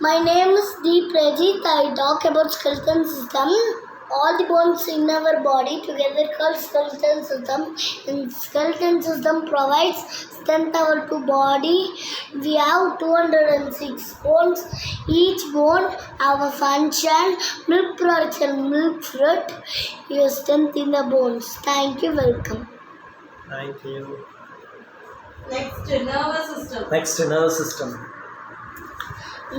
My name is Deep Rajit. I talk about skeleton system. All the bones in our body together called skeleton system. And skeleton system provides strength to body. We have 206 bones. Each bone have a function. Milk production, milk fruit. Your strength in the bones. Thank you. Welcome. Thank you. Next, nervous system. Nervous system.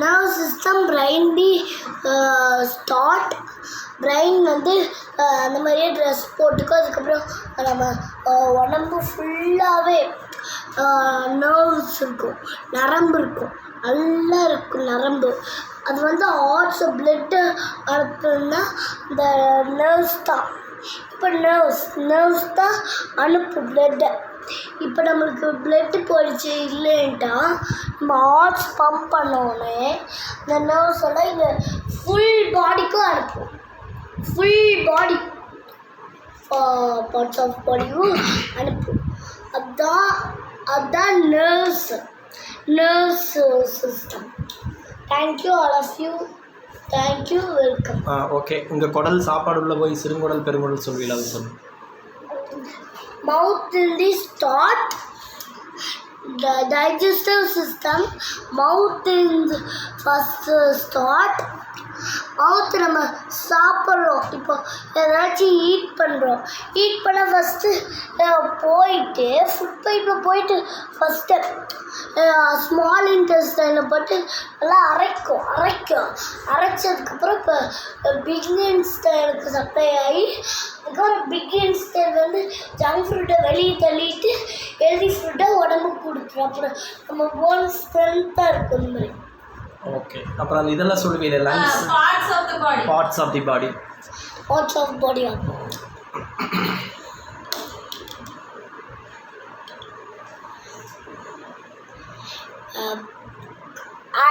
Nervous system brain start brain வந்து அந்த மாதிரியே dress போட்டுக்கோ. அதுக்கப்புறம் நம்ம உடம்பு ஃபுல்லாகவே nerves இருக்கும், நரம்பு இருக்கும், நல்லா இருக்கும் நரம்பு. அது வந்து ஹார்ட்ஸ் பிளட்டு அனுப்புனா இந்த நர்வ்ஸ் தான். இப்போ நர்வ்ஸ் தான் அனுப்பு பிளட்டை. இப்போ நம்மளுக்கு பிளட்டு போயிடுச்சு இல்லைன்ட்டா நம்ம ஹார்ட்ஸ் பம்ப் பண்ணோடனே இந்த நர்வ்ஸ் எல்லாம் இங்கே ஃபுல் பாடிக்கும் அனுப்பும். ஃபுல் பாடி பார்ட்ஸ் ஆஃப் பாடியும் அனுப்பும். அதுதான் nerves system. Thank you all of you. Thank you. Welcome. Okay. உங்கள் குடல் சாப்பாடு உள்ள போய் சிறுங்குடல் பெருங்குடல் சொல்வீங்களா? அது சொல்லு. Mouth in the start, the digestive system. Mouth in the first start. மவுத்து நம்ம சாப்பிட்றோம். இப்போ ஏதாச்சும் ஈட் பண்ண ஃபஸ்ட்டு போயிட்டு ஃபுட் பைப்பில் போயிட்டு ஃபஸ்ட்டு ஸ்மால் இன்டெஸ்டைனில் போட்டு நல்லா அரைச்சதுக்கப்புறம் இப்போ பிக் இன்டெஸ்டைனுக்கு சப்ளை ஆகி அதுக்கப்புறம் பிக் இன்டெஸ்டைன் வந்து ஜங்க் ஃப்ரூட்டை வெளியே தள்ளிட்டு ஹெல்தி ஃப்ரூட்டை உடம்புக்கு கொடுத்துரும். அப்புறம் நம்ம போன் ஸ்ட்ரென்த்தாக இருக்கும். இந்த மாதிரி. ஓகே. அப்புறம் அந்த இதெல்லாம் சொல்லுவீங்க, lungs, parts of the body. Parts of the body. Parts of body.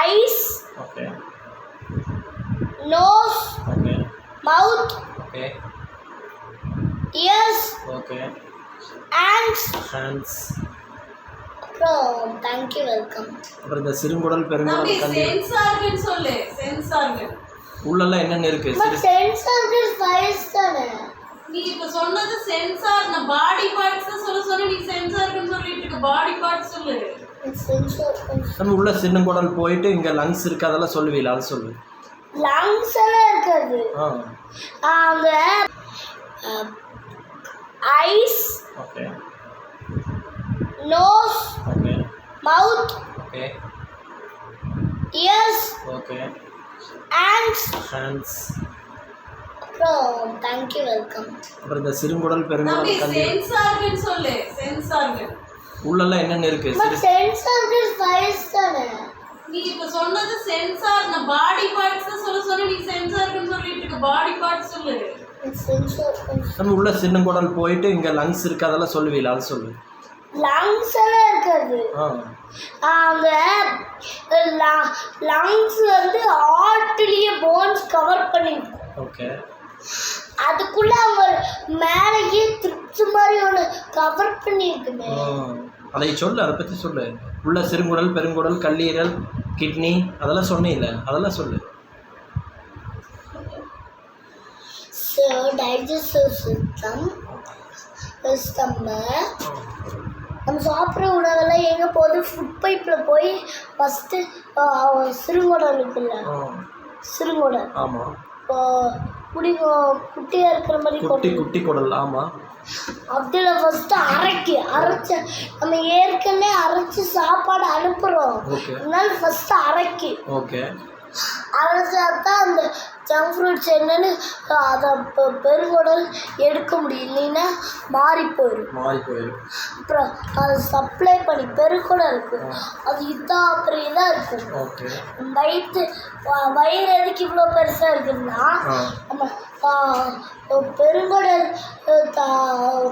Eyes. Okay. Nose. Okay. Mouth. Okay. Ears. Okay. Hands. அப்புறம் தேங்க்யூ. வெல்கம். அப்புறம் இந்த சிறுங்குடல் பெருங்குடல் கல்லி சென்ஸ் ஆர்கன் சொல்லு. சென்ஸ் ஆர்கன் உள்ளெல்லாம் என்னென்ன இருக்கு? சென்ஸ் ஆர்கன் ஃபைல்ஸ் தானே. நீ இப்ப சொன்னது சென்ஸ் ஆர்கன் பாடி பார்ட்ஸ் சொல்ல நீ சென்ஸ் ஆர்கன் சொல்லிட்டு இருக்க. பாடி பார்ட்ஸ் சொல்லு. சென்ஸ் ஆர்கன் நம்ம உள்ள சிறுங்குடல் போயிட்டு இங்க லங்ஸ் இருக்கு, அதெல்லாம் சொல்லுவீங்களா? அது சொல்லு. லங்ஸ் எல்லாம் இருக்காது. அங்க ice. Okay. Nose. Okay. Mouth. Okay. Ears. Okay. Hands. அப்புறம் தேங்க்யூ. வெல்கம். அப்புறம் இந்த சிறுங்குடல் பெருங்குடல் கல்லி சென்ஸ் ஆர்கன் சொல்லு. சென்ஸ் ஆர்கன் உள்ளெல்லாம் என்னென்ன இருக்கு? சென்ஸ் ஆர்கன் ஃபைல்ஸ் தானே. நீ இப்ப சொன்னது சென்ஸ் ஆர்கன் பாடி பார்ட்ஸ் சொல்ல நீ சென்ஸ் ஆர்கன் சொல்லிட்டு இருக்க. பாடி பார்ட்ஸ் சொல்லு. சென்ஸ் ஆர்கன் நம்ம உள்ள சிறுங்குடல் போயிட்டு இங்க லங்ஸ் இருக்கு, அதெல்லாம் சொல்லுவீங்களா? அது சொல்லு. லங்ஸ் எல்லாம் இருக்காது. அங்க லங்ஸ் வந்து ஹார்ட்லயே போன்ஸ் கவர் பண்ணிருக்கும். ஓகே. அதுக்குள்ள அவங்க மேலேயே த்ரிப்ஸ் மாதிரி ஒன்று கவர் பண்ணியிருக்குமே. அதை சொல்லு, அதை பற்றி சொல்லு. உள்ள சிறுங்குடல் பெருங்குடல் கல்லீரல் கிட்னி அதெல்லாம் சொன்னீங்களே, அதெல்லாம் சொல்லு. டைஜஸ்டிவ் சிஸ்டம் நம்ம சாப்பிட்ற உணவெல்லாம் எங்கே போகுது? ஃபுட் பைப்பில் போய் ஃபஸ்ட்டு சிறுங்குடல் இருக்குல்ல, சிறுங்குடல். ஆமாம். இப்போ குட்டியாக இருக்கிற மாதிரி குட்டி குடல். ஆமாம். அதில் ஃபஸ்ட்டு அரைச்சி நம்ம ஏற்கனவே அரைச்சி சாப்பாடு அனுப்புகிறோம். அதனால ஃபஸ்ட்டு அரைக்கி. ஓகே. அரைச்சா தான் அந்த ஜங்க் ஃப்ரூட்ஸ் என்னன்னு அதை பெருங்குடல் எடுக்க முடியும், இல்லைன்னா மாறி போயிடும். அப்புறம் அதை சப்ளை பண்ணி பெருங்குடல் இருக்கும், அது இதான் இதாக இருக்கும். வயிறு எதுக்கு இவ்வளோ பெருசாக இருக்குதுன்னா நம்ம பெருங்குடல்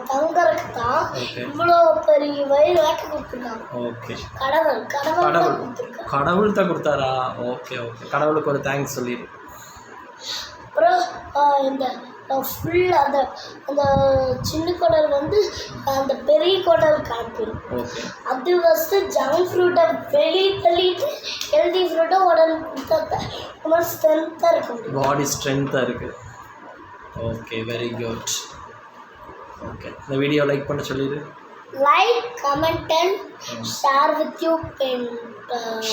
தங்கறதுக்கு தான் இவ்வளோ பெரிய வயிறு வேட்டை கொடுத்துருக்காங்க. கடவுள் தான் கொடுத்தாரா? ஓகே. கடவுளுக்கு ஒரு தேங்க்ஸ் சொல்லிடு. அப்புறம் இந்த ஃபுல் அந்த அந்த சின்ன குடல் வந்து அந்த பெரிய குடல் காப்பிடும். அது ஃபஸ்ட்டு ஜங்க் ஃப்ரூட்டை வெளியே தள்ளிட்டு ஹெல்தி ஃப்ரூட்டை கொடுத்தா தான் நம்ம ஸ்ட்ரென்த்தாக இருக்க முடியும். பாடி ஸ்ட்ரென்த்தாக இருக்குது. Okay, very good. ஓகே, இந்த வீடியோ லைக் பண்ண சொல்லிடு. Like, comment and share with you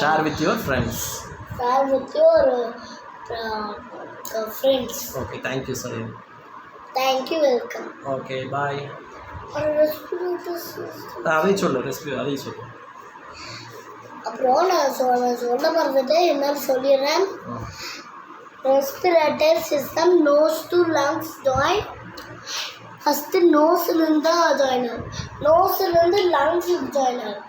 share with your friends. Share with your friends. Okay, thank you sir. Thank you, welcome. Okay, bye. Respirator அதையும் சொல்லு, அதையும் சொல்லு. அப்புறம் நான் சொல்ல மறந்துட்டு என்ன சொல்லிடுறேன். Respiratory system nose to lungs join. First நோஸ்லேருந்து தான் ஜாயின் ஆகும், நோஸ்லேருந்து லங்ஸுக்கு ஜாயின் ஆகும்.